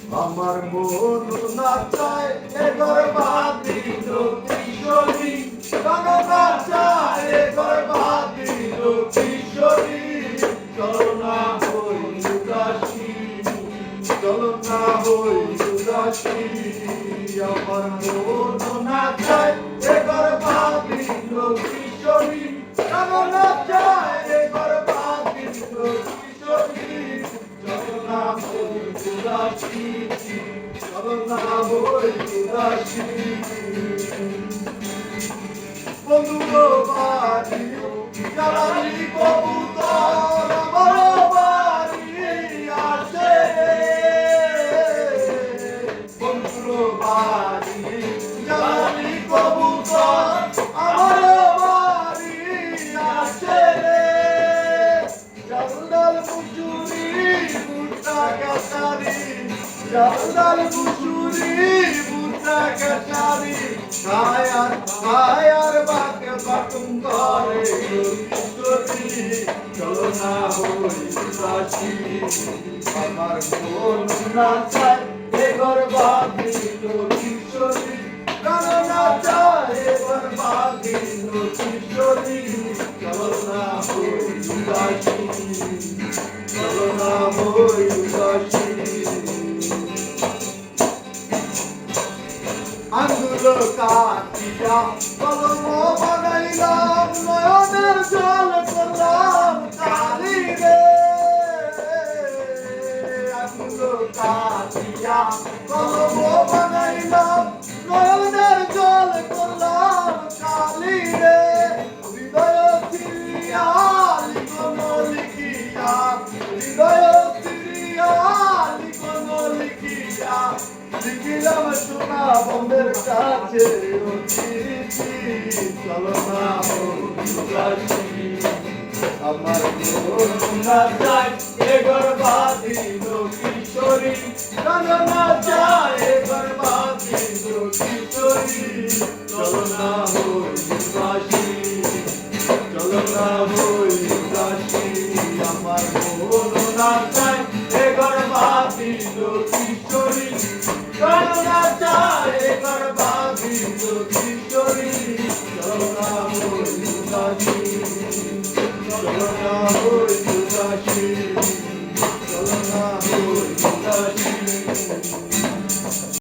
আমার মন নাচায় এগর বাদিল কিশোরী গান নাচায় এগর বাদিল কিশোরী চলো না হই উদাসী চলো না হই উদাসী আমার মন নাচায় এগর বাদিল কিশোরী গান নাচায় এগর বাদিল কিশোরী চলো না হই উদাসী চলো না হই উদাসী বন্ধুগো বাড়ি জ্বালানি কবুতর আমার বাড়ি আসে বন্ধুগো বাড়ি জ্বালানি কবুতর আমার বাড়ি আসে জলদল মুচুরি বুটা কাটারি জলদল মুচুরি বুটা কাটারি কায়ার বাকে বাকুম করে কিশোরী চলো না হই উদাসী আমার মন নাচায় এগর বাদিল কিশোরী গান নাচায় এগর বাদিল কিশোরী চলো না হই উদাসী চলো না হই উদাসী আঙ্গুল কাটিয়া কলম বানাইলাম নয়নের জল করলাম কালি রে আঙ্গুল কাটিয়া কলম বানাইলাম নয়নের জল করলাম কালি রে হৃদয় চিরিয়া লিখন লিখিয়া হৃদয় চিরিয়া লিখন লিখিয়া লিখিলাম সোনা বন্ধের কাছে চলো না উদাসী আমার মন নাচায় এগর বাদিল কিশোরী গান নাচায় এগর বাদিল কিশোরী চলো না হই উদাসী চলো না হই উদাসী আমার মন নাচায় এগর বাদিল কিশোরী গান নাচায় এগর বাদিল কিশোরী